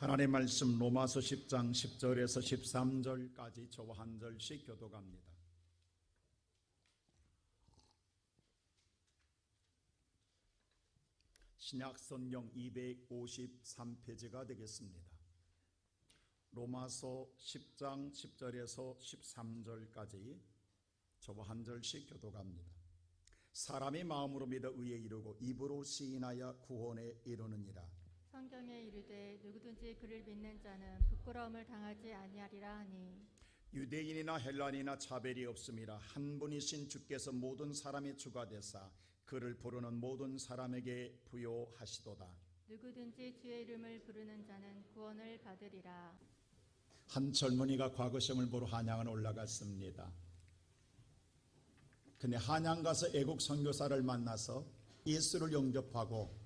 하나님의 말씀 로마서 10장 10절에서 13절까지 저와 한 절씩 교독합니다. 신약성경 253페이지가 되겠습니다. 로마서 10장 10절에서 13절까지 저와 한 절씩 교독합니다. 사람이 마음으로 믿어 의에 이르고 입으로 시인하여 구원에 이르느니라. 성경에 이르되 누구든지 그를 믿는 자는 부끄러움을 당하지 아니하리라 하니 유대인이나 헬라인이나 차별이 없음이라 한 분이신 주께서 모든 사람의 주가 되사 그를 부르는 모든 사람에게 부요하시도다. 누구든지 주의 이름을 부르는 자는 구원을 받으리라. 한 젊은이가 과거 시험을 보러 한양을 올라갔습니다. 근데 한양 가서 애국 선교사를 만나서 예수를 영접하고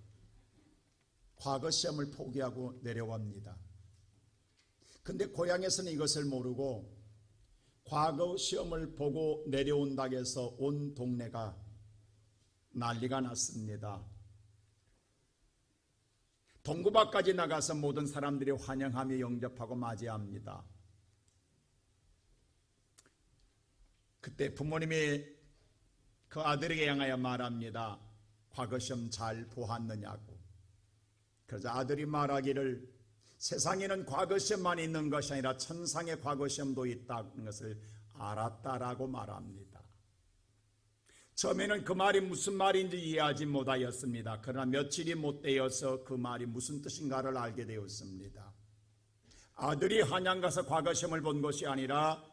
과거 시험을 포기하고 내려옵니다. 근데 고향에서는 이것을 모르고 과거 시험을 보고 내려온다고 해서 온 동네가 난리가 났습니다. 동구밖까지 나가서 모든 사람들이 환영하며 영접하고 맞이합니다. 그때 부모님이 그 아들에게 향하여 말합니다. 과거 시험 잘 보았느냐고. 그래서 아들이 말하기를 세상에는 과거 시험만 있는 것이 아니라 천상의 과거 시험도 있다는 것을 알았다라고 말합니다. 처음에는 그 말이 무슨 말인지 이해하지 못하였습니다. 그러나 며칠이 못 되어서 그 말이 무슨 뜻인가를 알게 되었습니다. 아들이 한양 가서 과거 시험을 본 것이 아니라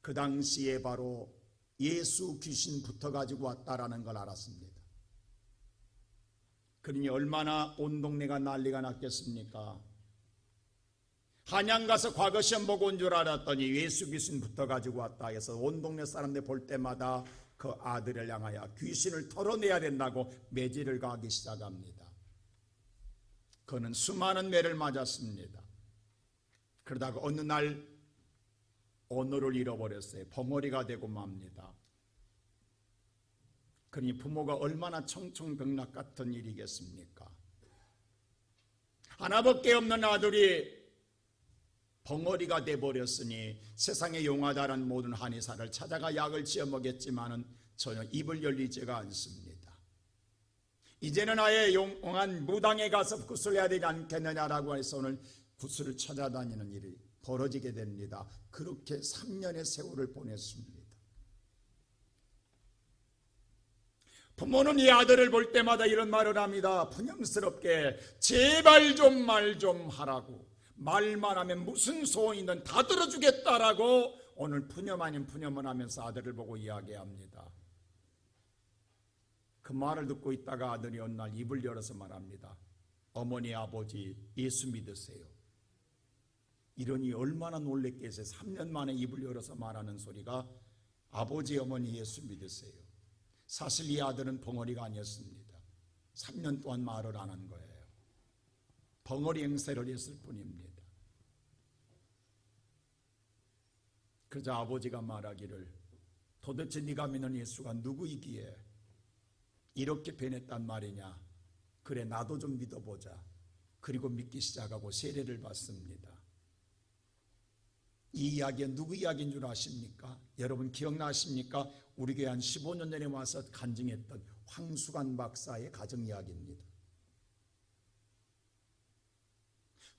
그 당시에 바로 예수 귀신 붙어가지고 왔다라는 걸 알았습니다. 그러니 얼마나 온 동네가 난리가 났겠습니까? 한양 가서 과거 시험 보고 온 줄 알았더니 예수 귀신 붙어가지고 왔다 해서 온 동네 사람들 볼 때마다 그 아들을 향하여 귀신을 털어내야 된다고 매질을 가하기 시작합니다. 그는 수많은 매를 맞았습니다. 그러다가 어느 날 언어를 잃어버렸어요. 벙어리가 되고 맙니다. 그러니 부모가 얼마나 청천벽력 같은 일이겠습니까? 하나밖에 없는 아들이 벙어리가 돼버렸으니 세상에 용하다는 모든 한의사를 찾아가 약을 지어 먹였지만은 전혀 입을 열리지가 않습니다. 이제는 아예 용한 무당에 가서 구슬을 해야 되지 않겠느냐라고 해서 오늘 구슬을 찾아다니는 일이 벌어지게 됩니다. 그렇게 3년의 세월을 보냈습니다. 부모는 이 아들을 볼 때마다 이런 말을 합니다. 푸념스럽게 제발 좀 말 좀 하라고. 말만 하면 무슨 소원이든 다 들어주겠다라고 오늘 푸념 아닌 푸념을 하면서 아들을 보고 이야기합니다. 그 말을 듣고 있다가 아들이 어느 날 입을 열어서 말합니다. 어머니 아버지 예수 믿으세요. 이러니 얼마나 놀랬겠어요. 3년 만에 입을 열어서 말하는 소리가 아버지 어머니 예수 믿으세요. 사실 이 아들은 벙어리가 아니었습니다. 3년 동안 말을 안 한 거예요. 벙어리 행세를 했을 뿐입니다. 그래서 아버지가 말하기를 도대체 네가 믿는 예수가 누구이기에 이렇게 변했단 말이냐. 그래 나도 좀 믿어보자. 그리고 믿기 시작하고 세례를 받습니다. 이 이야기가 누구 이야기인 줄 아십니까? 여러분 기억나십니까? 우리 교회 한 15년 전에 와서 간증했던 황수관 박사의 가정 이야기입니다.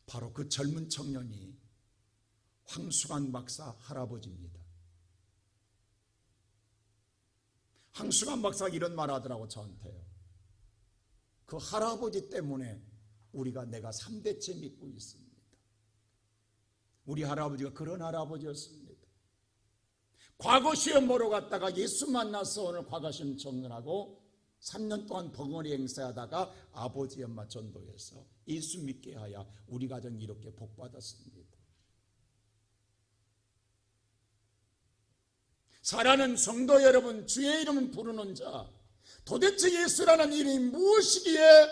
바로 그 젊은 청년이 황수관 박사 할아버지입니다. 황수관 박사가 이런 말 하더라고 저한테요. 그 할아버지 때문에 내가 3대째 믿고 있습니다. 우리 할아버지가 그런 할아버지였습니다. 과거 시험 보러 갔다가 예수 만나서 오늘 과거 시험 정리하고 3년 동안 벙어리 행세하다가 아버지 엄마 전도해서 예수 믿게 하여 우리 가정이 이렇게 복받았습니다. 사랑하는 성도 여러분, 주의 이름은 부르는 자, 도대체 예수라는 이름이 무엇이기에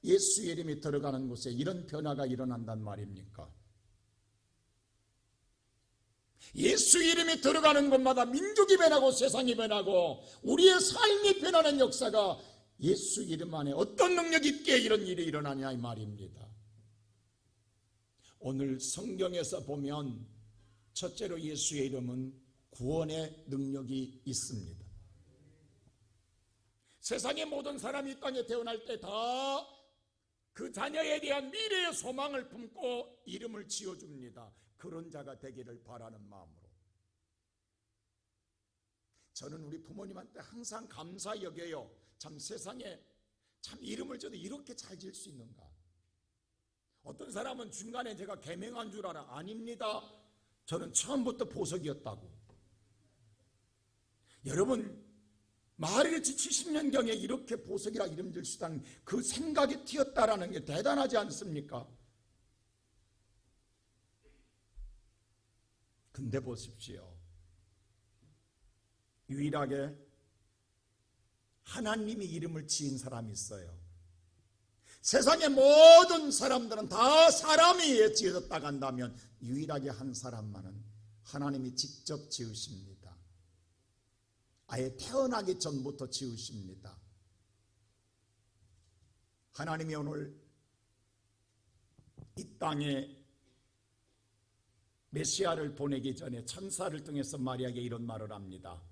예수의 이름이 들어가는 곳에 이런 변화가 일어난단 말입니까? 예수 이름이 들어가는 곳마다 민족이 변하고 세상이 변하고 우리의 삶이 변하는 역사가 예수 이름 안에 어떤 능력 있게 이런 일이 일어나냐 이 말입니다. 오늘 성경에서 보면 첫째로 예수의 이름은 구원의 능력이 있습니다. 세상의 모든 사람이 이 땅에 태어날 때 다 그 자녀에 대한 미래의 소망을 품고 이름을 지어줍니다. 그런 자가 되기를 바라는 마음으로 저는 우리 부모님한테 항상 감사 여겨요. 참 세상에 참 이름을 저도 이렇게 잘 지을 수 있는가. 어떤 사람은 중간에 제가 개명한 줄 알아. 아닙니다. 저는 처음부터 보석이었다고. 여러분 말일치 70년경에 이렇게 보석이라 이름 질 수 있다는 그 생각이 튀었다라는 게 대단하지 않습니까? 근데 보십시오. 유일하게 하나님이 이름을 지은 사람이 있어요. 세상의 모든 사람들은 다 사람이 지어졌다고 한다면 유일하게 한 사람만은 하나님이 직접 지으십니다. 아예 태어나기 전부터 지으십니다. 하나님이 오늘 이 땅에 메시아를 보내기 전에 천사를 통해서 마리아에게 이런 말을 합니다.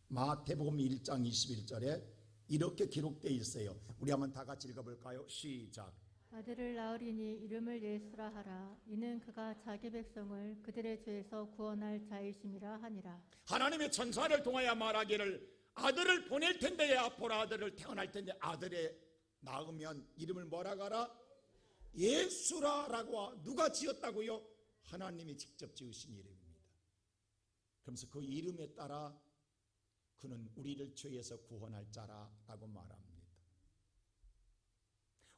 마태복음 1장 21절에 이렇게 기록되어 있어요. 우리 한번 다 같이 읽어볼까요? 시작. 아들을 낳으리니 이름을 예수라 하라. 이는 그가 자기 백성을 그들의 죄에서 구원할 자이심이라 하니라. 하나님의 천사를 통하여 말하기를 아들을 보낼 텐데 앞으로 아들을 태어날 텐데 아들에 낳으면 이름을 뭐라 하라? 예수라라고. 누가 지었다고요? 하나님이 직접 지으신 이름입니다. 그러면서 그 이름에 따라 그는 우리를 죄에서 구원할 자라라고 말합니다.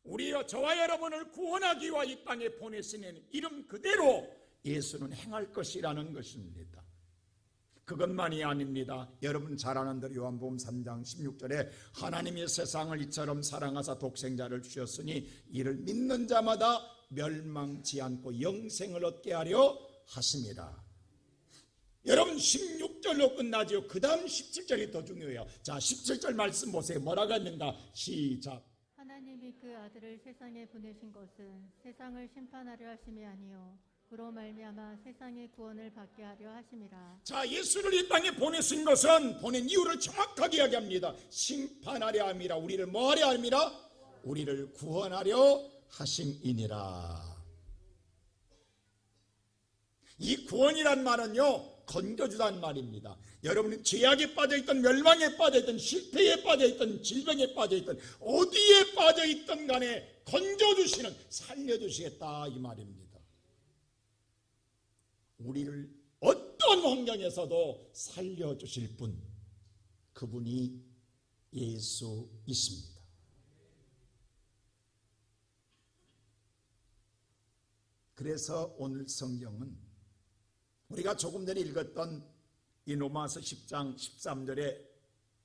우리와 저와 여러분을 구원하기 위해 이 땅에 보내시는 이름 그대로 예수는 행할 것이라는 것입니다. 그것만이 아닙니다. 여러분 잘 아는 대로 요한복음 3장 16절에 하나님이 세상을 이처럼 사랑하사 독생자를 주셨으니 이를 믿는 자마다 멸망치 않고 영생을 얻게 하려 하심이라. 여러분 16절로 끝나죠. 그 다음 17절이 더 중요해요. 자 17절 말씀 보세요. 뭐라고 했는가? 시작. 하나님이 그 아들을 세상에 보내신 것은 세상을 심판하려 하심이 아니요 그로 말미암아 세상의 구원을 받게 하려 하심이라. 자 예수를 이 땅에 보내신 것은 보낸 이유를 정확하게 이야기합니다. 심판하려 함이라. 우리를 뭐 하려 함이라? 우리를 구원하려 하심이니라. 이 구원이란 말은요 건져주다는 말입니다. 여러분이 죄악에 빠져있던 멸망에 빠져있던 실패에 빠져있던 질병에 빠져있던 어디에 빠져있던 간에 건져주시는 살려주시겠다 이 말입니다. 우리를 어떤 환경에서도 살려주실 분, 그분이 예수이십니다. 그래서 오늘 성경은 우리가 조금 전에 읽었던 이 로마서 10장 13절에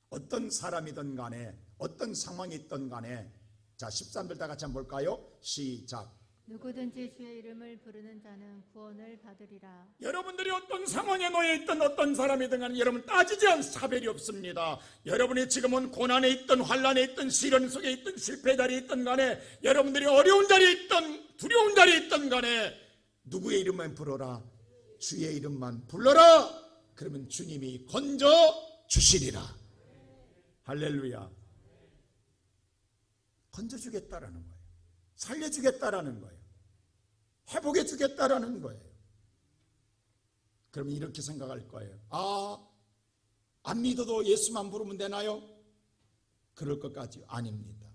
어떤 사람이든 간에 어떤 상황이 있든 간에 자 13절 다 같이 한번 볼까요? 시작. 누구든지 주의 이름을 부르는 자는 구원을 받으리라. 여러분들이 어떤 상황에 놓여 있던 어떤 사람이든 간에 여러분 따지지 않은 차별이 없습니다. 여러분이 지금은 고난에 있든 환난에 있든 시련 속에 있든 실패 자리에 있든 간에 여러분들이 어려운 자리에 있든 두려운 자리에 있든 간에 누구의 이름만 불러라. 주의 이름만 불러라. 그러면 주님이 건져 주시리라. 할렐루야. 건져 주겠다라는 거예요. 살려 주겠다라는 거예요. 회복해 주겠다라는 거예요. 그러면 이렇게 생각할 거예요. 안 믿어도 예수만 부르면 되나요? 그럴 것까지 아닙니다.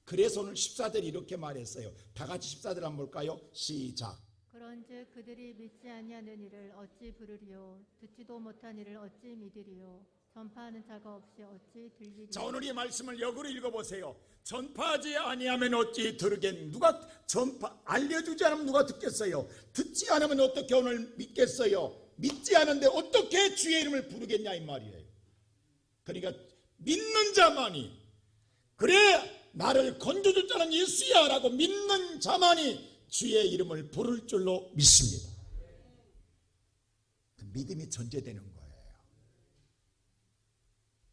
그래서 오늘 14절이 이렇게 말했어요. 다 같이 14절 한번 볼까요? 시작. 그런즉 그들이 믿지 아니하는 이를 어찌 부르리요 듣지도 못한 이를 어찌 믿으리요 전파하는 자가 없이 어찌 들리리요. 자 오늘 이 말씀을 역으로 읽어보세요. 전파하지 아니하면 어찌 들으겠. 누가 알려주지 않으면 누가 듣겠어요? 듣지 않으면 어떻게 오늘 믿겠어요? 믿지 않은데 어떻게 주의 이름을 부르겠냐 이 말이에요. 그러니까 믿는 자만이 그래 나를 건져줄 자는 예수야 라고 믿는 자만이 주의 이름을 부를 줄로 믿습니다. 그 믿음이 전제되는 거예요.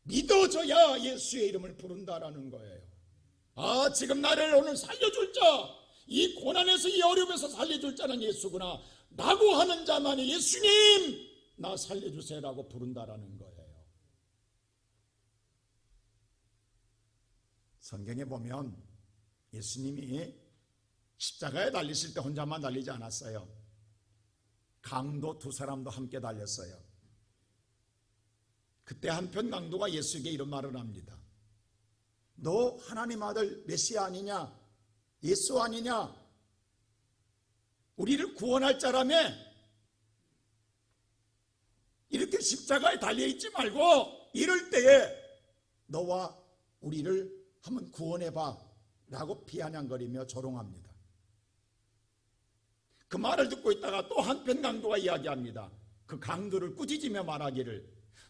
믿어져야 예수의 이름을 부른다라는 거예요. 지금 나를 오늘 살려줄 자, 이 고난에서 이 어려움에서 살려줄 자는 예수구나 라고 하는 자만이 예수님 나 살려주세요라고 부른다라는 거예요. 성경에 보면 예수님이 십자가에 달리실 때 혼자만 달리지 않았어요. 강도 두 사람도 함께 달렸어요. 그때 한편 강도가 예수에게 이런 말을 합니다. 너 하나님 아들 메시아 아니냐? 예수 아니냐? 우리를 구원할 자라며 이렇게 십자가에 달려있지 말고 이럴 때에 너와 우리를 한번 구원해봐 라고 비아냥거리며 조롱합니다. 그 말을 듣고 있다가 또 한편 강도가 이야기합니다. 그 강도를 꾸짖으며 말하기를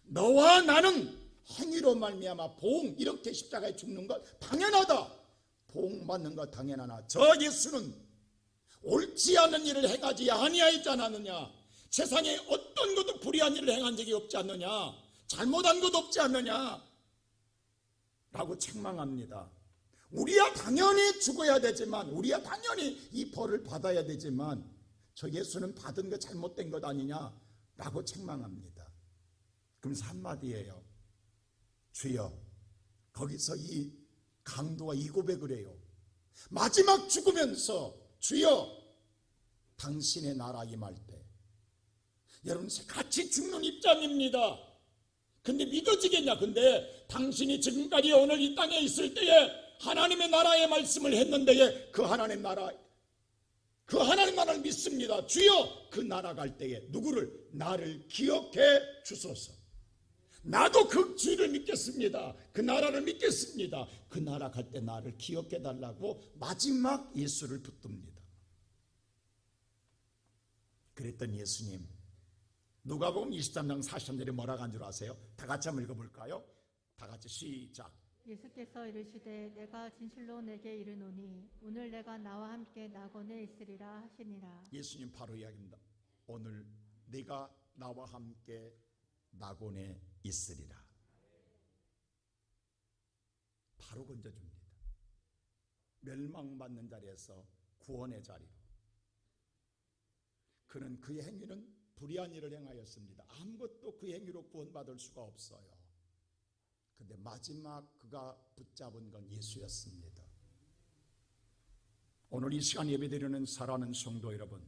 너와 나는 행위로 말미암아 보응 이렇게 십자가에 죽는 것 당연하다. 보응 받는 것 당연하나 저 예수는 옳지 않은 일을 행하지 아니하였지 않았느냐. 세상에 어떤 것도 불의한 일을 행한 적이 없지 않느냐. 잘못한 것 없지 않느냐 라고 책망합니다. 우리야 당연히 죽어야 되지만 우리야 당연히 이 벌을 받아야 되지만 저 예수는 받은 거 잘못된 것 아니냐 라고 책망합니다. 그러면서 한마디예요. 주여. 거기서 이 강도가 이 고백을 해요. 마지막 죽으면서 주여 당신의 나라 임할 때 여러분 같이 죽는 입장입니다. 근데 믿어지겠냐? 근데 당신이 지금까지 오늘 이 땅에 있을 때에 하나님의 나라의 말씀을 했는데 그 하나님 나라를 믿습니다. 주여 그 나라 갈 때에 누구를? 나를 기억해 주소서. 나도 그 주를 믿겠습니다. 그 나라를 믿겠습니다. 그 나라 갈 때 나를 기억해 달라고 마지막 예수를 붙듭니다. 그랬더니 예수님 누가복음 23장 43절에 뭐라고 한 줄 아세요? 다 같이 한번 읽어볼까요? 다 같이 시작. 예수께서 이르시되 내가 진실로 내게 이르노니 오늘 내가 나와 함께 낙원에 있으리라 하시니라. 예수님 바로 이야기입니다. 오늘 네가 나와 함께 낙원에 있으리라. 바로 건져줍니다. 멸망받는 자리에서 구원의 자리로. 그는 그의 행위는 불의한 일을 행하였습니다. 아무것도 그 행위로 구원받을 수가 없어요. 근데 마지막 그가 붙잡은 건 예수였습니다. 오늘 이 시간 예배드리는 사랑하는 성도 여러분,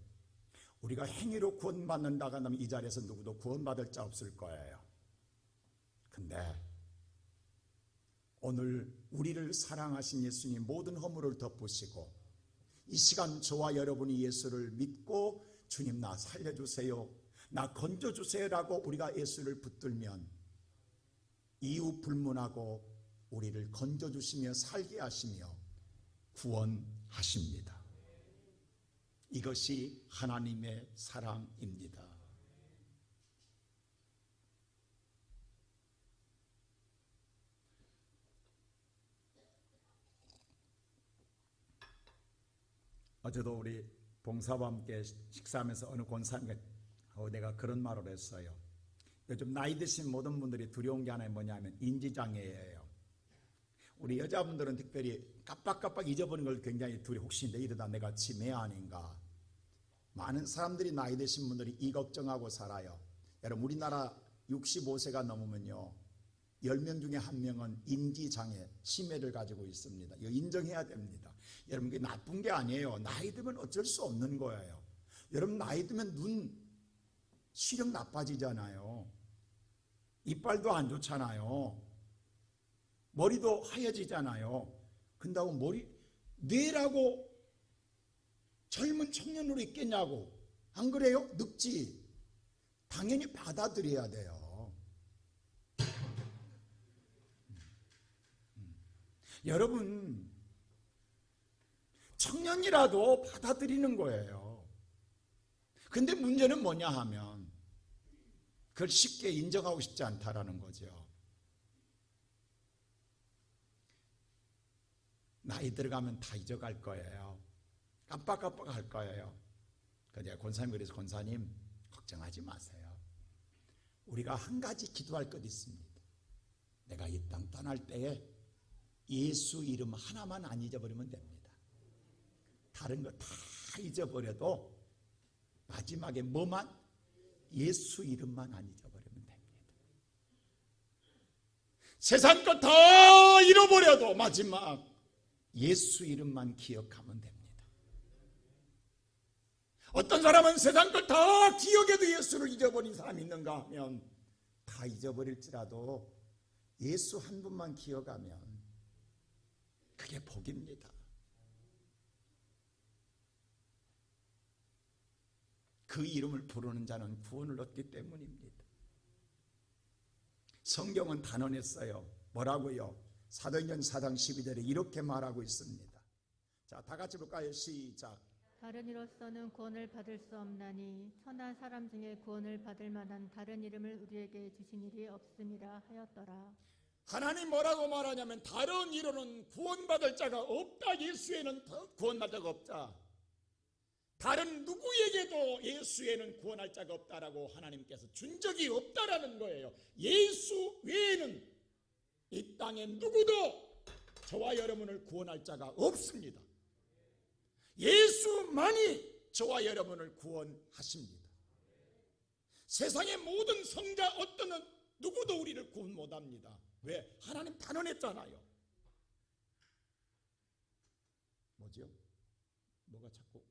우리가 행위로 구원받는다가 하면 이 자리에서 누구도 구원받을 자 없을 거예요. 근데 오늘 우리를 사랑하신 예수님 모든 허물을 덮으시고 이 시간 저와 여러분이 예수를 믿고 주님 나 살려주세요, 나 건져주세요라고 우리가 예수를 붙들면 이유 불문하고 우리를 건져주시며 살게 하시며 구원하십니다. 이것이 하나님의 사랑입니다. 어제도 우리 봉사와 함께 식사하면서 어느 권사님과 내가 그런 말을 했어요. 요즘 나이 드신 모든 분들이 두려운 게 하나 뭐냐면 인지장애예요. 우리 여자분들은 특별히 깜빡깜빡 잊어버리는 걸 굉장히 두려워. 혹시 이러다 내가 치매 아닌가. 많은 사람들이 나이 드신 분들이 이 걱정하고 살아요. 여러분 우리나라 65세가 넘으면요 10명 중에 1명은 인지장애, 치매를 가지고 있습니다. 이거 인정해야 됩니다. 여러분 그게 나쁜 게 아니에요. 나이 들면 어쩔 수 없는 거예요. 여러분 나이 들면 눈 시력 나빠지잖아요. 이빨도 안 좋잖아요. 머리도 하얘지잖아요. 근다고 뇌라고 젊은 청년으로 있겠냐고. 안 그래요? 늙지. 당연히 받아들여야 돼요. 여러분 청년이라도 받아들이는 거예요. 근데 문제는 뭐냐 하면 그걸 쉽게 인정하고 싶지 않다라는 거죠. 나이 들어가면 다 잊어갈 거예요. 깜빡깜빡할 거예요. 그래서 권사님 그래서 권사님 걱정하지 마세요. 우리가 한 가지 기도할 것 있습니다. 내가 이 땅 떠날 때에 예수 이름 하나만 안 잊어버리면 됩니다. 다른 거 다 잊어버려도 마지막에 뭐만? 예수 이름만 안 잊어버리면 됩니다. 세상 거 다 잃어버려도 마지막 예수 이름만 기억하면 됩니다. 어떤 사람은 세상 걸 다 기억해도 예수를 잊어버린 사람이 있는가 하면 다 잊어버릴지라도 예수 한 분만 기억하면 그게 복입니다. 그 이름을 부르는 자는 구원을 얻기 때문입니다. 성경은 단언했어요. 뭐라고요? 사도행전 4장 12절에 이렇게 말하고 있습니다. 자, 다 같이 볼까요? 시작. 다른 이로서는 구원을 받을 수 없나니 천한 사람 중에 구원을 받을 만한 다른 이름을 우리에게 주신 일이 없음이라 하였더라. 하나님 뭐라고 말하냐면 다른 이로는 구원받을 자가 없다. 예수에는 구원받을 자가 없다. 다른 누구에게도 예수에는 구원할 자가 없다라고 하나님께서 준 적이 없다라는 거예요. 예수 외에는 이 땅에 누구도 저와 여러분을 구원할 자가 없습니다. 예수만이 저와 여러분을 구원하십니다. 세상의 모든 성자 어떤 누구도 우리를 구원 못합니다. 왜? 하나님 단언했잖아요. 뭐죠? 뭐가 자꾸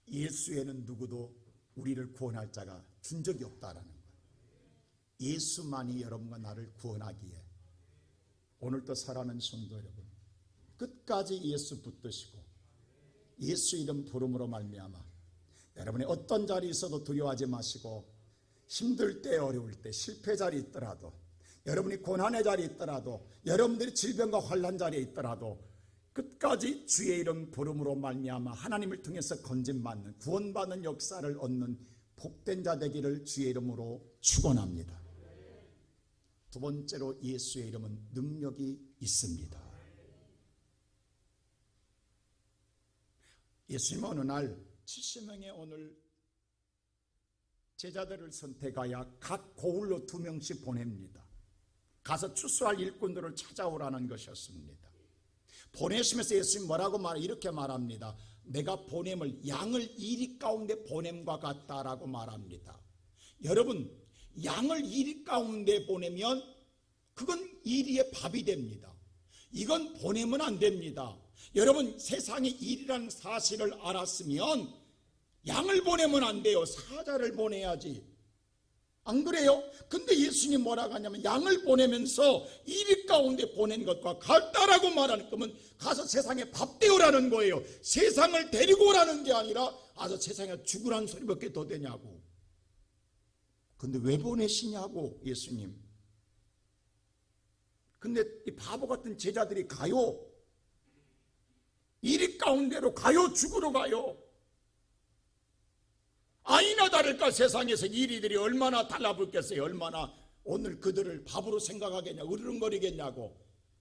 예수에는 누구도 우리를 구원할 자가 준 적이 없다라는 거예요. 예수만이 여러분과 나를 구원하기에 오늘도 사랑하는 성도 여러분, 끝까지 예수 붙드시고 예수 이름 부름으로 말미암아 여러분의 어떤 자리에 있어도 두려워하지 마시고 힘들 때 어려울 때 실패 자리에 있더라도 여러분이 고난의 자리에 있더라도 여러분들이 질병과 환난 자리에 있더라도 끝까지 주의 이름 부름으로 말미암아 하나님을 통해서 건진받는 구원받는 역사를 얻는 복된 자 되기를 주의 이름으로 축원합니다. 두 번째로 예수의 이름은 능력이 있습니다. 예수님은 어느 날 70명의 오늘 제자들을 선택하여 각 고을로 2명씩 보냅니다. 가서 추수할 일꾼들을 찾아오라는 것이었습니다. 보내시면서 예수님 뭐라고 이렇게 말합니다. 내가 보냄을 양을 이리 가운데 보냄과 같다라고 말합니다. 여러분, 양을 이리 가운데 보내면 그건 이리의 밥이 됩니다. 이건 보내면 안 됩니다. 여러분, 세상에 일이라는 사실을 알았으면 양을 보내면 안 돼요. 사자를 보내야지. 안 그래요? 근데 예수님 뭐라고 하냐면 양을 보내면서 이리 가운데 보낸 것과 같다라고 말하는 거면 가서 세상에 밥 되오라는 거예요. 세상을 데리고 오라는 게 아니라 가서 세상에 죽으라는 소리밖에 더 되냐고. 근데 왜 보내시냐고 예수님. 근데 이 바보 같은 제자들이 가요. 이리 가운데로 가요. 죽으러 가요. 아니나 다를까 세상에서 이리들이 얼마나 달라붙겠어요. 얼마나 오늘 그들을 바보로 생각하겠냐고, 으르렁거리겠냐고,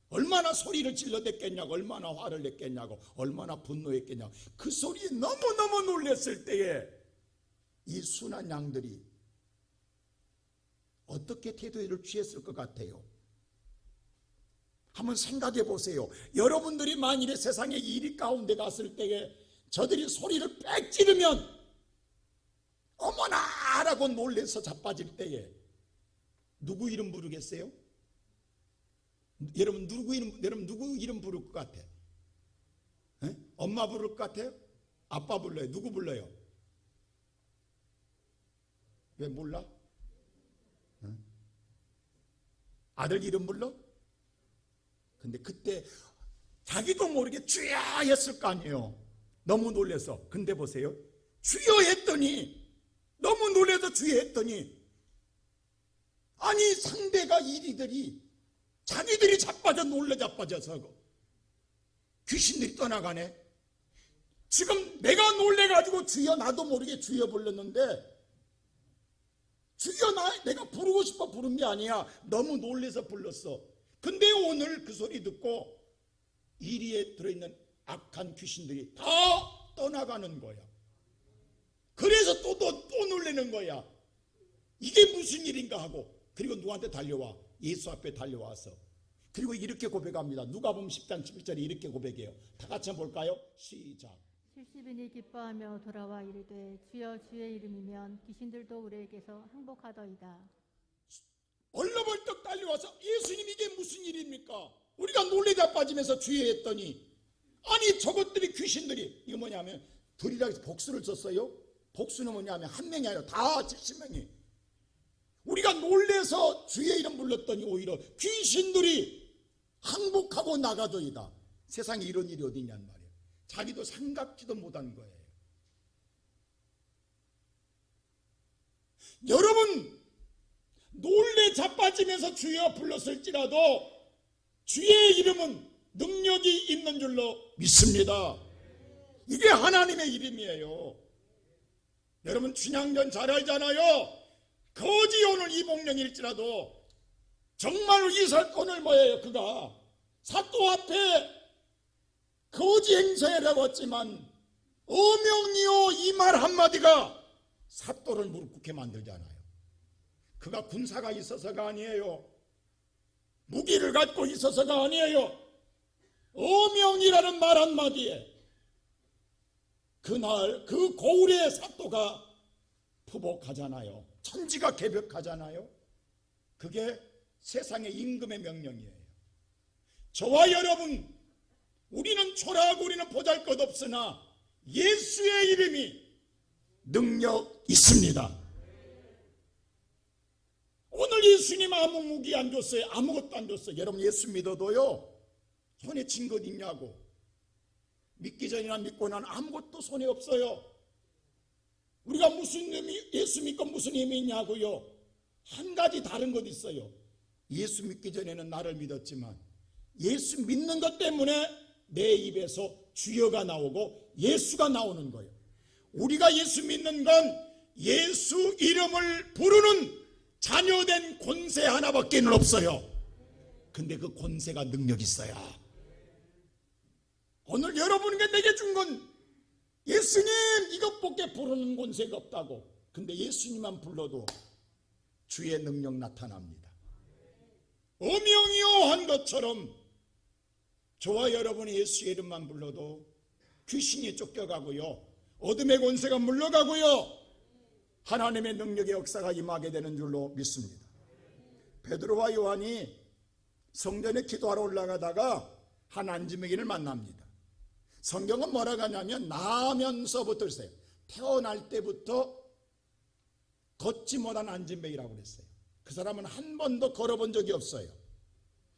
얼마나 소리를 질러댔겠냐고, 얼마나 화를 냈겠냐고, 얼마나 분노했겠냐고. 그 소리에 너무너무 놀랐을 때에 이 순한 양들이 어떻게 태도를 취했을 것 같아요? 한번 생각해 보세요. 여러분들이 만일에 세상에 이리 가운데 갔을 때에 저들이 소리를 빽 지르면 어머나 라고 놀래서 자빠질 때에 누구 이름 부르겠어요? 여러분 누구 이름 부를 것 같아? 에? 엄마 부를 것 같아요? 아빠 불러요? 누구 불러요? 왜 몰라? 에? 아들 이름 불러? 근데 그때 자기도 모르게 주여 했을 거 아니에요. 너무 놀래서. 근데 보세요. 주여 했더니 너무 놀라서 주여 했더니 아니 상대가 이리들이 자기들이 자빠져 놀래 자빠져서 귀신들이 떠나가네. 지금 내가 놀래가지고 주여 나도 모르게 주여 불렀는데 주여 내가 부르고 싶어 부른 게 아니야. 너무 놀래서 불렀어. 근데 오늘 그 소리 듣고 이리에 들어있는 악한 귀신들이 다 떠나가는 거야. 그래서 또 또 놀라는 거야. 이게 무슨 일인가 하고, 그리고 누구한테 달려와? 예수 앞에 달려와서, 그리고 이렇게 고백합니다. 누가복음 10장 11절에 이렇게 고백해요. 다 같이 한번 볼까요? 시작. 70인이 기뻐하며 돌아와 이르되 주여 주의 이름이면 귀신들도 우리에게서 항복하더이다. 얼렁벌떡 달려와서 예수님 이게 무슨 일입니까? 우리가 놀래 자빠지면서 주의 했더니, 아니 저것들이 귀신들이, 이거 뭐냐면 들이라 해서 복수를 썼어요. 복수는 뭐냐면 한 명이 아니라 다 70명이 우리가 놀래서 주의 이름 불렀더니 오히려 귀신들이 항복하고 나가더이다. 세상에 이런 일이 어디 있냔 말이에요. 자기도 생각지도 못한 거예요. 여러분 놀래 자빠지면서 주여 불렀을지라도 주의 이름은 능력이 있는 줄로 믿습니다. 이게 하나님의 이름이에요. 여러분 춘향전 잘 알잖아요. 거지 오늘 이복령일지라도 정말 오늘 뭐예요? 그가 사또 앞에 거지 행세라고 했지만 어명이요 이 말 한마디가 사또를 무릎 꿇게 만들잖아요. 그가 군사가 있어서가 아니에요. 무기를 갖고 있어서가 아니에요. 어명이라는 말 한마디에 그날 그 고을의 사또가 푸복하잖아요. 천지가 개벽하잖아요. 그게 세상의 임금의 명령이에요. 저와 여러분, 우리는 초라하고 우리는 보잘것없으나 예수의 이름이 능력 있습니다. 오늘 예수님 아무 무기 안 줬어요. 아무것도 안 줬어요. 여러분 예수 믿어도요 손에 쥔 것 있냐고. 믿기 전이나 믿고 난 아무것도 손에 없어요. 우리가 무슨 의미, 예수 믿고 무슨 의미 있냐고요. 한 가지 다른 것 있어요. 예수 믿기 전에는 나를 믿었지만 예수 믿는 것 때문에 내 입에서 주여가 나오고 예수가 나오는 거예요. 우리가 예수 믿는 건 예수 이름을 부르는 자녀된 권세 하나밖에 없어요. 근데 그 권세가 능력 있어야. 오늘 여러분에게 내게 준 건 예수님 이것밖에 부르는 권세가 없다고. 근데 예수님만 불러도 주의 능력 나타납니다. 어명이요 한 것처럼 저와 여러분이 예수의 이름만 불러도 귀신이 쫓겨가고요, 어둠의 권세가 물러가고요, 하나님의 능력의 역사가 임하게 되는 줄로 믿습니다. 베드로와 요한이 성전에 기도하러 올라가다가 한 안지매기를 만납니다. 성경은 뭐라고 하냐면 나면서부터 있어요. 태어날 때부터 걷지 못한 안진뱅이라고 그랬어요. 그 사람은 한 번도 걸어본 적이 없어요.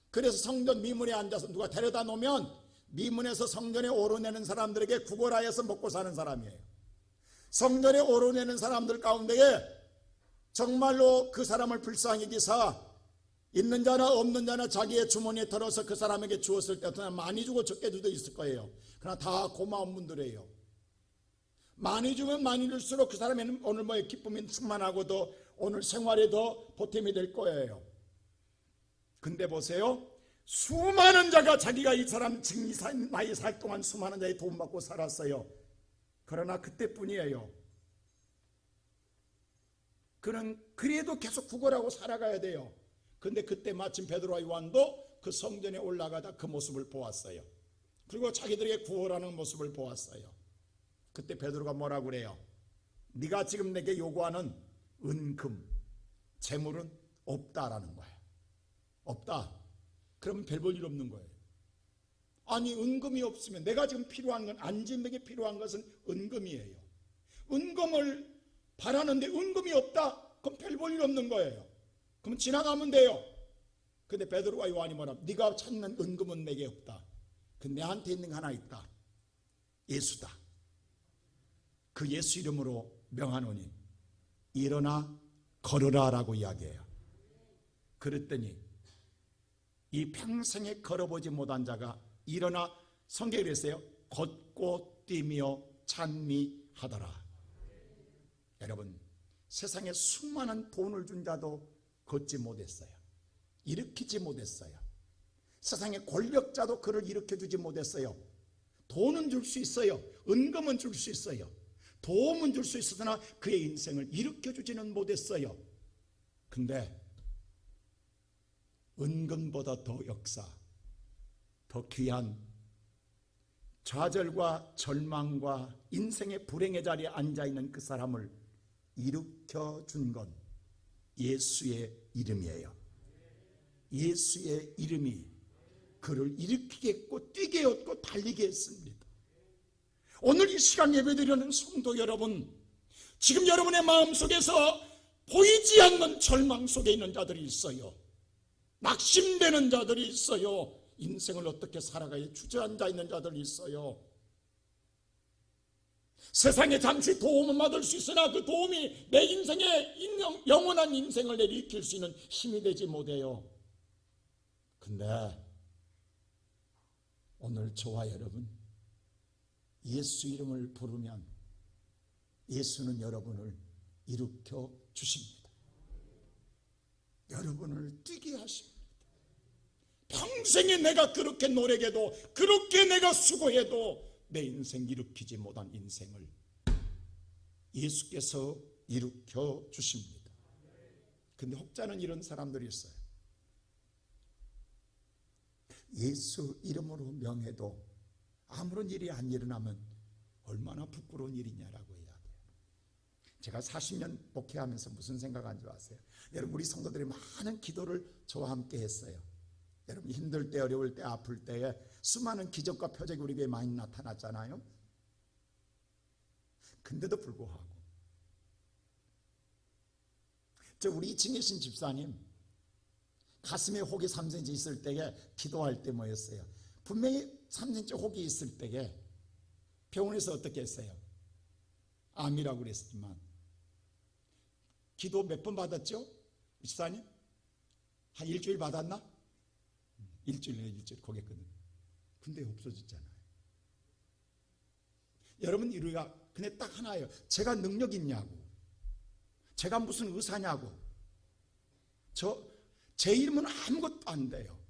그래서 성전 미문에 앉아서 누가 데려다 놓으면 미문에서 성전에 오르내는 사람들에게 구걸하여서 먹고 사는 사람이에요. 성전에 오르내는 사람들 가운데에 정말로 그 사람을 불쌍히 여기사 있는 자나 없는 자나 자기의 주머니에 털어서 그 사람에게 주었을 때 어떤 많이 주고 적게 주도 있을 거예요. 그러나 다 고마운 분들이에요. 많이 주면 많이 줄수록 그 사람에는 오늘 뭐에 기쁨이 충만하고 더 오늘 생활에 더 보탬이 될 거예요. 근데 보세요. 수많은 자가 자기가 이 사람 지금 나이 살 동안 수많은 자의 도움 받고 살았어요. 그러나 그때뿐이에요. 그래도 계속 구걸하고 살아가야 돼요. 근데 그때 마침 베드로와 요한도 그 성전에 올라가다 그 모습을 보았어요. 그리고 자기들에게 구걸하는 모습을 보았어요. 그때 베드로가 뭐라고 그래요? 네가 지금 내게 요구하는 은금, 재물은 없다라는 거예요. 없다. 그러면 별 볼 일 없는 거예요. 아니 은금이 없으면 내가 지금 필요한 건 안진에게 필요한 것은 은금이에요. 은금을 바라는데 은금이 없다? 그럼 별 볼 일 없는 거예요. 그럼 지나가면 돼요. 근데 베드로와 요한이 뭐라? 네가 찾는 은금은 내게 없다. 근데 내한테 있는 게 하나 있다. 예수다. 그 예수 이름으로 명하노니 일어나 걸으라 라고 이야기해요. 그랬더니 이 평생에 걸어보지 못한 자가 일어나, 성경에 그랬어요. 걷고 뛰며 찬미하더라. 여러분 세상에 수많은 돈을 준 자도 걷지 못했어요. 일으키지 못했어요. 세상의 권력자도 그를 일으켜주지 못했어요. 돈은 줄 수 있어요. 은금은 줄 수 있어요. 도움은 줄 수 있었으나 그의 인생을 일으켜주지는 못했어요. 근데 은근보다 더 역사, 더 귀한 좌절과 절망과 인생의 불행의 자리에 앉아있는 그 사람을 일으켜준 건 예수의 이름이에요. 예수의 이름이 그를 일으키게 했고 뛰게 했고 달리게 했습니다. 오늘 이 시간 예배드리는 성도 여러분, 지금 여러분의 마음속에서 보이지 않는 절망 속에 있는 자들이 있어요. 낙심되는 자들이 있어요. 인생을 어떻게 살아가야 주저앉아 있는 자들이 있어요. 세상에 잠시 도움은 받을 수 있으나 그 도움이 내 인생의 영원한 인생을 일으킬 수 있는 힘이 되지 못해요. 근데 오늘 저와 여러분, 예수 이름을 부르면 예수는 여러분을 일으켜 주십니다. 여러분을 뛰게 하십니다. 평생에 내가 그렇게 노력해도, 그렇게 내가 수고해도 내 인생 일으키지 못한 인생을 예수께서 일으켜 주십니다. 근데 혹자는 이런 사람들이 있어요. 예수 이름으로 명해도 아무런 일이 안 일어나면 얼마나 부끄러운 일이냐라고 이야기해요. 제가 40년 목회하면서 무슨 생각한 줄 아세요? 여러분, 우리 성도들이 많은 기도를 저와 함께 했어요. 여러분, 힘들 때, 어려울 때, 아플 때에 수많은 기적과 표적이 우리 교회에 많이 나타났잖아요. 근데도 불구하고 우리 2층에 계신 집사님 가슴에 혹이 3cm 있을 때에 기도할 때 뭐였어요? 분명히 3cm 혹이 있을 때에 병원에서 어떻게 했어요? 암이라고 그랬지만 기도 몇 번 받았죠? 집사님? 한 일주일 받았나? 일주일 거겠거든. 근데 없어졌잖아요. 여러분, 이유가 그냥 딱 하나예요. 제가 능력 있냐고, 제가 무슨 의사냐고, 제 이름은 아무것도 안 돼요.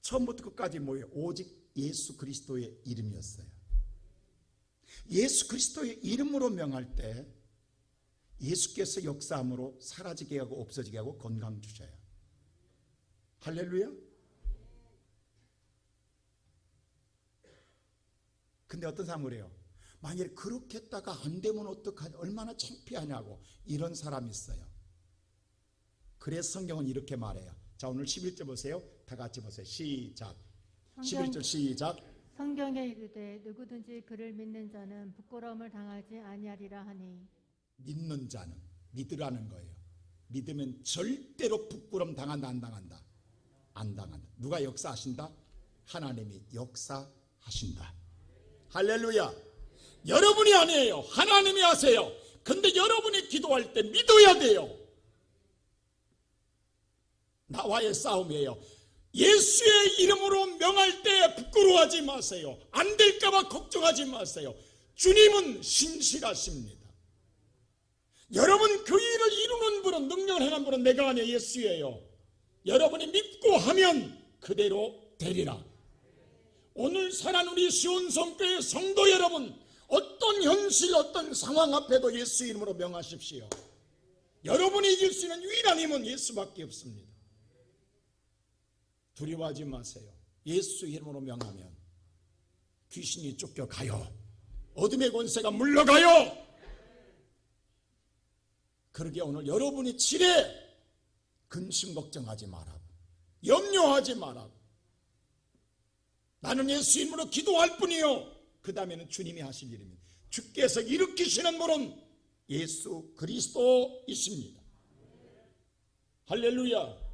처음부터 끝까지 뭐예요? 오직 예수 그리스도의 이름이었어요. 예수 그리스도의 이름으로 명할 때 예수께서 역사함으로 사라지게 하고 없어지게 하고 건강 주셔요. 할렐루야. 근데 어떤 사람은 그래요. 만약에 그렇게 했다가 안 되면 어떡하냐, 얼마나 창피하냐고, 이런 사람이 있어요. 그래서 성경은 이렇게 말해요. 자, 오늘 11절 보세요. 다 같이 보세요. 시작. 11절 시작. 성경에 이르되 누구든지 그를 믿는 자는 부끄러움을 당하지 아니하리라 하니. 믿는 자는, 믿으라는 거예요. 믿으면 절대로 부끄러움 당한다, 안 당한다? 안 당한다. 누가 역사하신다? 하나님이 역사하신다. 할렐루야. 여러분이 아니에요. 하나님이 하세요. 근데 여러분이 기도할 때 믿어야 돼요. 나와의 싸움이에요. 예수의 이름으로 명할 때 부끄러워하지 마세요. 안 될까봐 걱정하지 마세요. 주님은 신실하십니다. 여러분, 그 일을 이루는 분은, 능력을 행한 분은 내가 아니에요. 예수예요. 여러분이 믿고 하면 그대로 되리라. 오늘 살아는 우리 시온성교회 성도 여러분, 어떤 현실, 어떤 상황 앞에도 예수 이름으로 명하십시오. 여러분이 이길 수 있는 유일한 힘은 예수밖에 없습니다. 두려워하지 마세요. 예수 이름으로 명하면 귀신이 쫓겨가요. 어둠의 권세가 물러가요. 그러기에 오늘 여러분이 지레 근심 걱정하지 말라고, 염려하지 말라고, 나는 예수 이름으로 기도할 뿐이요, 그 다음에는 주님이 하실 일입니다. 주께서 일으키시는 분은 예수 그리스도이십니다. 할렐루야.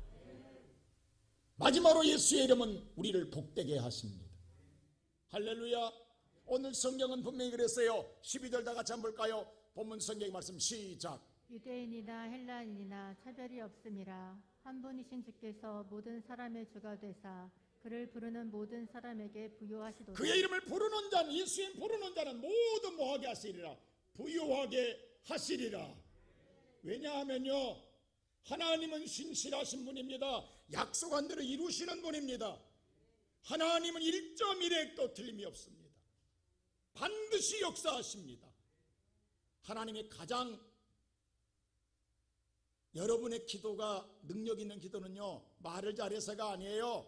마지막으로 예수의 이름은 우리를 복되게 하십니다. 할렐루야. 오늘 성경은 분명히 그랬어요. 12절 다 같이 한번 볼까요? 본문 성경 말씀 시작. 유대인이나 헬라인이나 차별이 없음이라 한 분이신 주께서 모든 사람의 주가 되사 그를 부르는 모든 사람에게 부요하시도다. 그의 이름을 부르는 자는, 예수의 부르는 자는 모두 뭐하게 하시리라? 부요하게 하시리라. 왜냐하면요, 하나님은 신실하신 분입니다. 약속한 대로 이루시는 분입니다. 하나님은 1.1획도 틀림이 없습니다. 반드시 역사하십니다. 하나님이 가장 여러분의 기도가 능력 있는 기도는요, 말을 잘해서가 아니에요.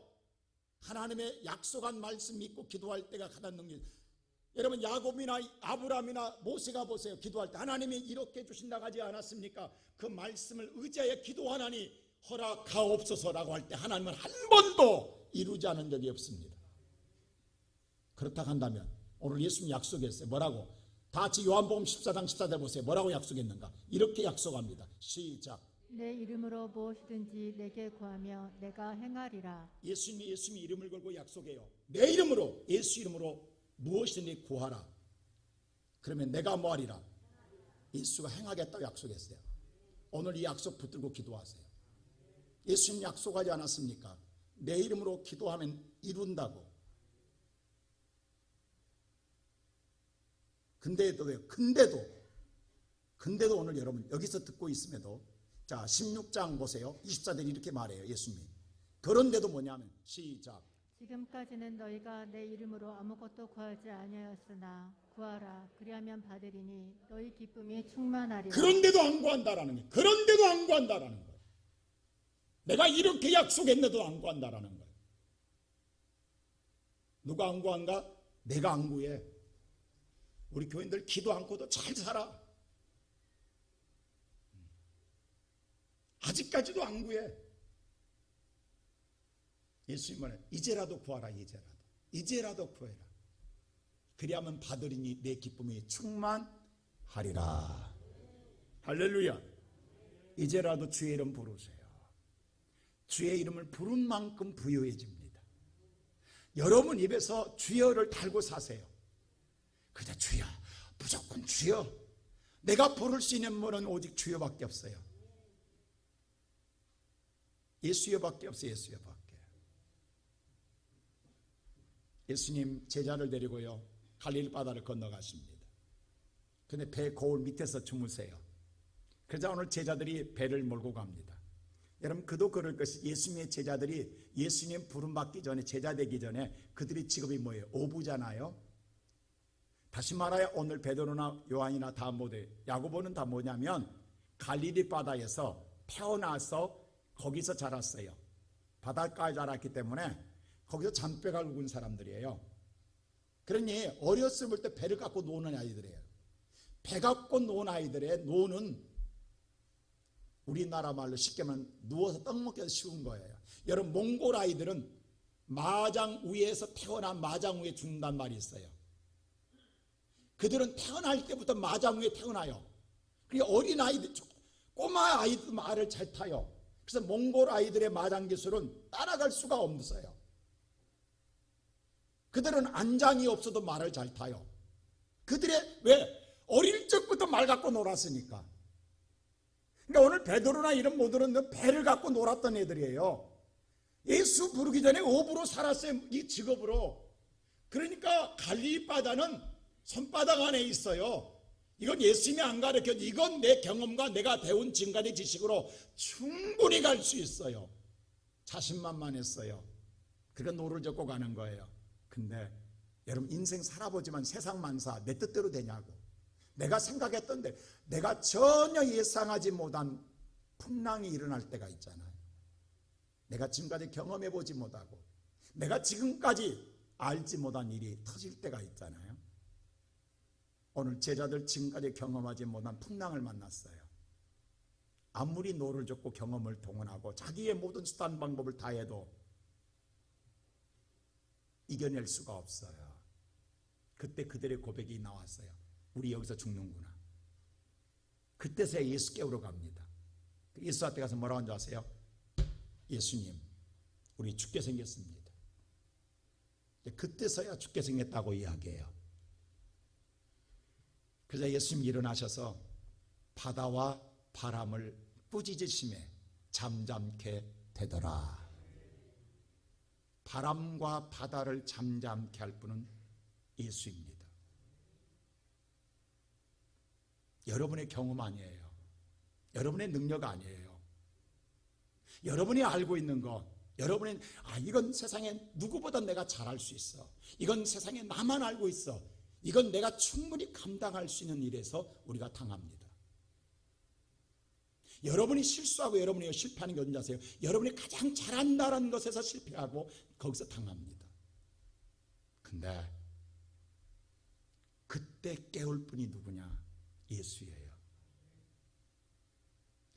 하나님의 약속한 말씀 믿고 기도할 때가 가장 능력. 여러분 야곱이나 아브라함이나 모세가 보세요. 기도할 때 하나님이 이렇게 해주신다고 하지 않았습니까? 그 말씀을 의지하여 기도하나니 허락하옵소서라고 할 때 하나님은 한 번도 이루지 않은 적이 없습니다. 그렇다고 한다면 오늘 예수님 약속했어요. 뭐라고? 다 같이 요한복음 14장 14절 보세요. 뭐라고 약속했는가? 이렇게 약속합니다. 시작. 내 이름으로 무엇이든지 내게 구하며 내가 행하리라. 예수님이 이름을 걸고 약속해요. 내 이름으로, 예수 이름으로 무엇이든지 구하라. 그러면 내가 뭐하리라? 예수가 행하겠다고 약속했어요. 오늘 이 약속 붙들고 기도하세요. 예수님 약속하지 않았습니까? 내 이름으로 기도하면 이룬다고. 근데도 오늘 여러분 여기서 듣고 있음에도, 자 16장 보세요. 24절 이렇게 말해요. 예수님이. 그런데도 뭐냐면 시작. 지금까지는 너희가 내 이름으로 아무것도 구하지 아니하였으나 구하라 그리하면 받으리니 너희 기쁨이 충만하리라. 그런데도 안 구한다라는 거예요. 그런데도 안 구한다라는 거예요. 내가 이렇게 약속했는데도 안 구한다라는 거예요. 누가 안 구한가? 내가 안 구해. 우리 교인들 기도 않고도 잘 살아. 아직까지도 안 구해. 예수님은 이제라도 구하라. 이제라도 구해라. 그리하면 받으리니 내 기쁨이 충만하리라. 할렐루야. 이제라도 주의 이름 부르세요. 주의 이름을 부른 만큼 부유해집니다. 여러분 입에서 주여를 달고 사세요. 그저 주여, 무조건 주여. 내가 부를 수 있는 분은 오직 주여밖에 없어요. 예수여밖에 없어요. 예수여밖에. 예수님 제자를 데리고요 갈릴리 바다를 건너가십니다. 근데 배 거울 밑에서 주무세요. 그러자 오늘 제자들이 배를 몰고 갑니다. 여러분 그도 그럴 것이, 예수님의 제자들이 예수님 부름받기 전에, 제자 되기 전에 그들의 직업이 뭐예요? 어부잖아요. 다시 말하여 오늘 베드로나 요한이나 다 뭐돼? 야고보는 다 뭐냐면 갈릴리 바다에서 태어나서 거기서 자랐어요. 바닷가에 자랐기 때문에 거기서 잔뼈가 굵은 사람들이에요. 그러니 어렸을 때 배를 갖고 노는 아이들이에요. 배 갖고 노는 아이들의 노는 우리나라 말로 쉽게 말하면 누워서 떡 먹기가 쉬운 거예요. 여러분 몽골 아이들은 마장 위에서 태어난 마장 위에 죽는단 말이 있어요. 그들은 태어날 때부터 마장 위에 태어나요. 그리고 어린 아이들, 꼬마 아이들 말을 잘 타요. 그래서 몽골 아이들의 마장 기술은 따라갈 수가 없어요. 그들은 안장이 없어도 말을 잘 타요. 그들의 왜? 어릴 적부터 말 갖고 놀았으니까. 그러니까 오늘 베드로나 이런 모델은 배를 갖고 놀았던 애들이에요. 예수 부르기 전에 어부로 살았어요. 이 직업으로. 그러니까 갈릴리 바다는 손바닥 안에 있어요. 이건 예수님이 안 가르쳐. 이건 내 경험과 내가 배운 지금까지 지식으로 충분히 갈 수 있어요. 자신만만했어요. 그러니까 노를 젓고 가는 거예요. 근데 여러분 인생 살아보지만 세상 만사 내 뜻대로 되냐고. 내가 생각했던데 내가 전혀 예상하지 못한 풍랑이 일어날 때가 있잖아요. 내가 지금까지 경험해보지 못하고 내가 지금까지 알지 못한 일이 터질 때가 있잖아요. 오늘 제자들 지금까지 경험하지 못한 풍랑을 만났어요. 아무리 노를 젓고 경험을 동원하고 자기의 모든 수단 방법을 다해도 이겨낼 수가 없어요. 그때 그들의 고백이 나왔어요. 우리 여기서 죽는구나. 그때서야 예수 깨우러 갑니다. 예수한테 가서 뭐라고 하는지 아세요? 예수님, 우리 죽게 생겼습니다. 그때서야 죽게 생겼다고 이야기해요. 그래서 예수님이 일어나셔서 바다와 바람을 꾸짖으심에 잠잠케 되더라. 바람과 바다를 잠잠케 할 분은 예수입니다. 여러분의 경험 아니에요. 여러분의 능력 아니에요. 여러분이 알고 있는 것, 여러분이 이건 세상에 누구보다 내가 잘할 수 있어. 이건 세상에 나만 알고 있어. 이건 내가 충분히 감당할 수 있는 일에서 우리가 당합니다. 여러분이 실수하고 여러분이 실패하는 게 어딘지 아세요? 여러분이 가장 잘한다는 것에서 실패하고 거기서 당합니다. 근데 그때 깨울 분이 누구냐? 예수예요.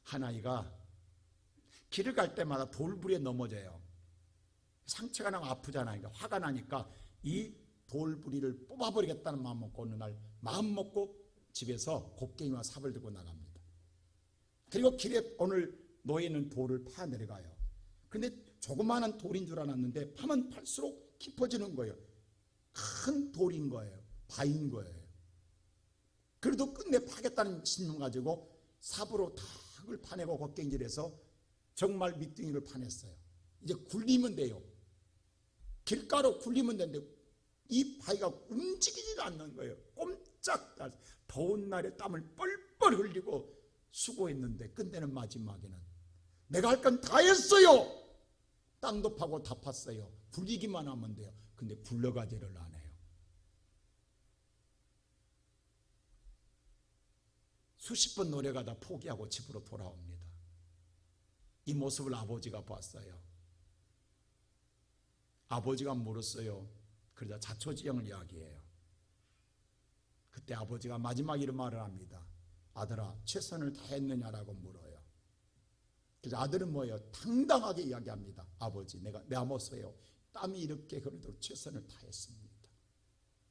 한 아이가 길을 갈 때마다 돌부리에 넘어져요. 상처가 나고 아프잖아요. 그러니까 화가 나니까 이 돌부리를 뽑아버리겠다는 마음 먹고 어느 날 마음 먹고 집에서 곡괭이와 삽을 들고 나갑니다. 그리고 길에 오늘 노예는 돌을 파 내려가요. 그런데 조그마한 돌인 줄 알았는데 파면 팔수록 깊어지는 거예요. 큰 돌인 거예요. 바인 거예요. 그래도 끝내 파겠다는 신념 가지고 삽으로 탁을 파내고 곡괭이질해서 정말 밑둥이를 파냈어요. 이제 굴리면 돼요. 길가로 굴리면 되는데 이 바위가 움직이지도 않는 거예요. 꼼짝 더운 날에 땀을 뻘뻘 흘리고 수고했는데 끝내는 마지막에는 내가 할 건 다 했어요. 땅도 파고 다 팠어요. 굴리기만 하면 돼요. 근데 굴러가지를 안 해요. 수십 번 노래가다 포기하고 집으로 돌아옵니다. 이 모습을 아버지가 봤어요. 아버지가 물었어요. 그러자 자초지종을 이야기해요. 그때 아버지가 마지막 이런 말을 합니다. 아들아, 최선을 다했느냐라고 물어요. 그래서 아들은 뭐예요? 당당하게 이야기합니다. 아버지, 내가 못써요. 땀이 이렇게 흐르도록 최선을 다했습니다.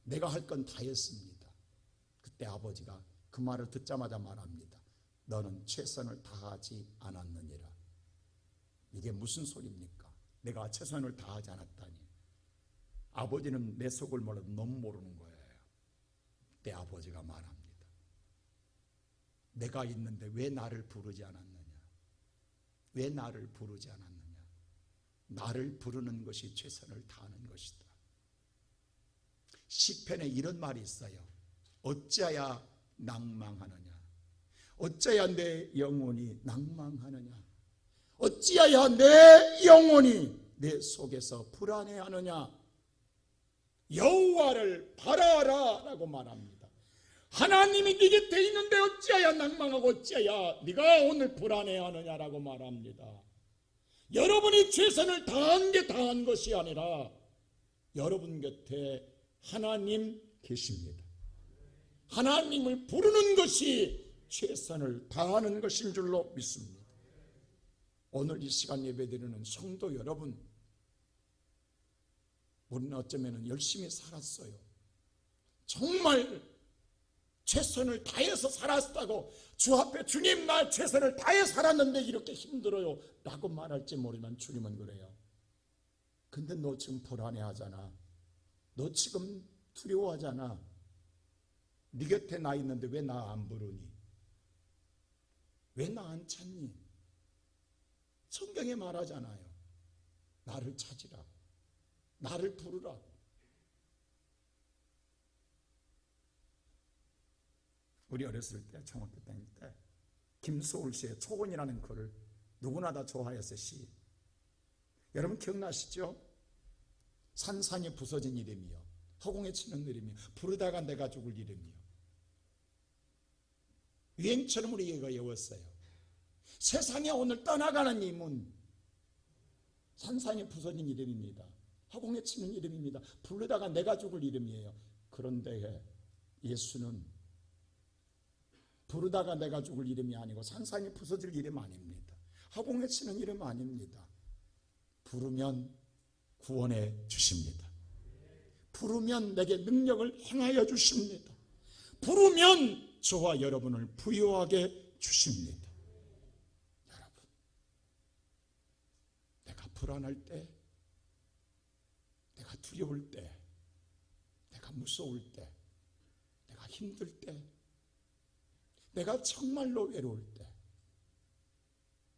내가 할 건 다 했습니다. 그때 아버지가 그 말을 듣자마자 말합니다. 너는 최선을 다하지 않았느니라. 이게 무슨 소리입니까? 내가 최선을 다하지 않았다니. 아버지는 내 속을 몰라도 너무 모르는 거예요. 그때 아버지가 말합니다. 내가 있는데 왜 나를 부르지 않았느냐? 왜 나를 부르지 않았느냐? 나를 부르는 것이 최선을 다하는 것이다. 시편에 이런 말이 있어요. 어찌하여 낭망하느냐? 어찌하여 내 영혼이 낭망하느냐? 어찌하여 내 영혼이 내 속에서 불안해하느냐? 여호와를 바라라 라고 말합니다. 하나님이 네 곁에 있는데 어찌하여 낭망하고 어찌하여 네가 오늘 불안해하느냐라고 말합니다. 여러분이 최선을 다한 게 다한 것이 아니라 여러분 곁에 하나님 계십니다. 하나님을 부르는 것이 최선을 다하는 것인 줄로 믿습니다. 오늘 이 시간 예배드리는 성도 여러분, 우리는 어쩌면 열심히 살았어요. 정말 최선을 다해서 살았다고 주 앞에 주님 나 최선을 다해 살았는데 이렇게 힘들어요 라고 말할지 모르지만 주님은 그래요. 근데 너 지금 불안해하잖아. 너 지금 두려워하잖아. 네 곁에 나 있는데 왜 나 안 부르니? 왜 나 안 찾니? 성경에 말하잖아요. 나를 찾으라고. 나를 부르라고. 우리 어렸을 때 중학교 다닐 때 김소울 씨의 초원이라는 글을 누구나 다 좋아했어요. 시. 여러분 기억나시죠? 산산이 부서진 이름이요, 허공에 치는 이름이요, 부르다가 내가 죽을 이름이요. 유행처럼 우리가 외웠어요. 세상에 오늘 떠나가는 이문, 산산이 부서진 이름입니다. 허공에 치는 이름입니다. 부르다가 내가 죽을 이름이에요. 그런데 예수는 부르다가 내가 죽을 이름이 아니고 산산이 부서질 이름 아닙니다. 허공에 치는 이름 아닙니다. 부르면 구원해 주십니다. 부르면 내게 능력을 행하여 주십니다. 부르면 저와 여러분을 부유하게 주십니다. 여러분, 내가 불안할 때, 내가 두려울 때, 내가 무서울 때, 내가 힘들 때, 내가 정말로 외로울 때,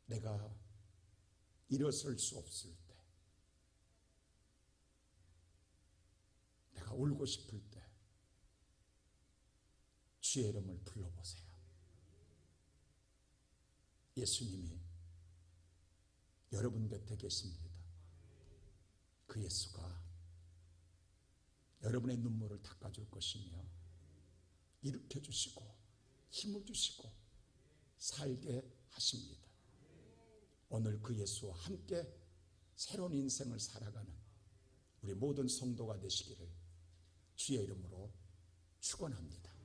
내가 일어설 수 없을 때, 내가 울고 싶을 때 주의 이름을 불러보세요. 예수님이 여러분 곁에 계십니다. 그 예수가 여러분의 눈물을 닦아줄 것이며 일으켜 주시고 힘을 주시고 살게 하십니다. 오늘 그 예수와 함께 새로운 인생을 살아가는 우리 모든 성도가 되시기를 주의 이름으로 축원합니다.